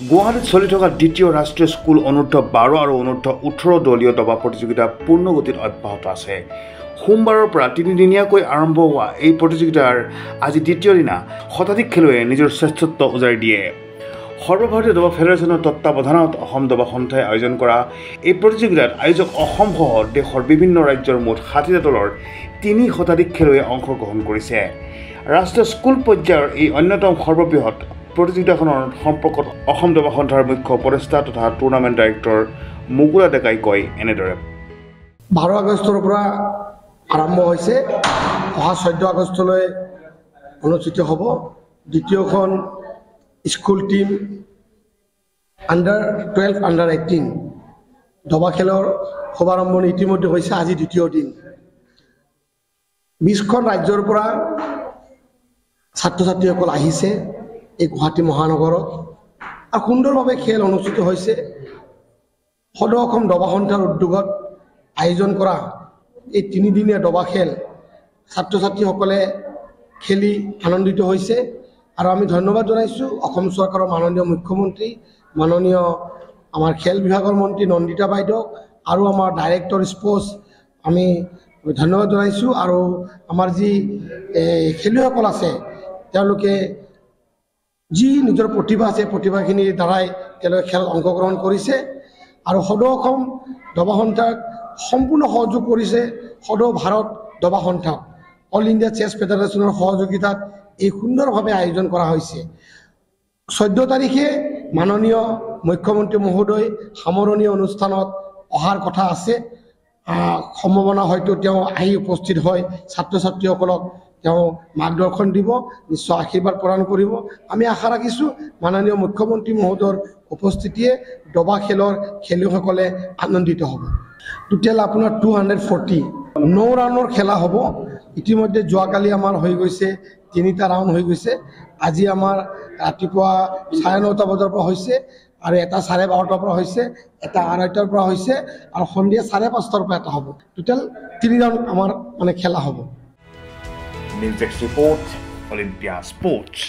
গুৱাহাটীত চলি থকা দ্বিতীয় ৰাষ্ট্ৰীয় স্কুল অনূৰ্ধ্ব 12 আৰু অনূৰ্ধ্ব 18 দলীয় দবা প্ৰতিযোগিতা পূৰ্ণগতিত অব্যাহত আছে। সোমবাৰৰ পৰা তিনিদিনীয়াকৈ আৰম্ভ হোৱা এই প্ৰতিযোগিতাৰ আজি দ্বিতীয় দিনা শতাধিক খেলুৱৈয়ে নিজৰ শ্ৰেষ্ঠত্ব উজাৰি দিয়ে। সৰ্বভাৰতীয় দবা ফেডাৰেশ্যনৰ তত্বাৱধানত অসম দবা সন্থাই আয়োজন কৰা এই প্ৰতিযোগিতাত আয়োজক অসমসহ দেশৰ বিভিন্ন ৰাজ্যৰ মুঠ 60টা দলৰ 3 শতাধিক খেলুৱৈয়ে অংশগ্ৰহণ কৰিছে। ৰাষ্ট্ৰীয় স্কুল পৰ্যায়ৰ এই অন্যতম সৰ্ববৃহৎ প্ৰতিযোগিতাখনৰ সম্পৰ্কত অসম দবা সন্থাৰ মুখ্য উপদেষ্টা তথা টুৰ্ণামেণ্ট ডাইৰেক্টৰ মুকুলা ডেকাই কয় এনেদৰে। 12 আগষ্টৰ পৰা আৰম্ভ হৈছে, অহা 14 আগষ্টলৈ অনুষ্ঠিত হ'ব দ্বিতীয়খন স্কুল টিম আণ্ডাৰ 12 আণ্ডাৰ 18 দবা খেলৰ শুভাৰম্ভণি ইতিমধ্যে হৈছে। আজি দ্বিতীয় দিন 20খন ৰাজ্যৰ পৰা ছাত্ৰ ছাত্ৰীসকল আহিছে এই গুৱাহাটী মহানগৰত আৰু সুন্দৰভাৱে খেল অনুষ্ঠিত হৈছে। সদৌ অসম দবা সন্থাৰ উদ্যোগত আয়োজন কৰা এই 3দিনীয়া দবা খেল ছাত্ৰ ছাত্ৰীসকলে খেলি আনন্দিত হৈছে আৰু আমি ধন্যবাদ জনাইছোঁ অসম চৰকাৰৰ মাননীয় মুখ্যমন্ত্ৰী, মাননীয় আমাৰ খেল বিভাগৰ মন্ত্ৰী নন্দিতা বাইদেউ আৰু আমাৰ ডাইৰেক্টৰ স্পৰ্টছ আমি ধন্যবাদ জনাইছোঁ। আৰু আমাৰ যি খেলুৱৈসকল আছে তেওঁলোকে যি নিজৰ প্ৰতিভা আছে প্ৰতিভাখিনিৰ দ্বাৰাই তেওঁলোকে খেলত অংশগ্ৰহণ কৰিছে আৰু সদৌ অসম দবা সন্থাক সম্পূৰ্ণ সহযোগ কৰিছে। সদৌ ভাৰত দবা সন্থা অল ইণ্ডিয়া চেছ ফেডাৰেশ্যনৰ সহযোগিতাত এই সুন্দৰভাৱে আয়োজন কৰা হৈছে। 14 তাৰিখে মাননীয় মুখ্যমন্ত্ৰী মহোদয় সামৰণি অনুষ্ঠানত অহাৰ কথা আছে। সম্ভাৱনা হয়তো তেওঁ আহি উপস্থিত হয় ছাত্ৰ ছাত্ৰীসকলক তেওঁ মাৰ্গদৰ্শন দিব, নিশ্চয় আশীৰ্বাদ প্ৰদান কৰিব। আমি আশা ৰাখিছোঁ মাননীয় মুখ্যমন্ত্ৰী মহোদয়ৰ উপস্থিতিয়ে দবা খেলৰ খেলুৱৈসকলে আনন্দিত হ'ব। টোটেল আপোনাৰ 240 ৰাউণ্ডৰ খেলা হ'ব। ইতিমধ্যে যোৱাকালি আমাৰ হৈ গৈছে 3টা ৰাউণ্ড হৈ গৈছে। আজি আমাৰ ৰাতিপুৱা 9:30 বজাৰ পৰা হৈছে আৰু এটা 12:30 পৰা হৈছে, এটা 2:30 পৰা হৈছে আৰু সন্ধিয়া 5:30 পৰা এটা হ'ব। টোটেল 3 ৰাউণ্ড আমাৰ খেলা হ'ব। News Desk Report, Olympia Sports.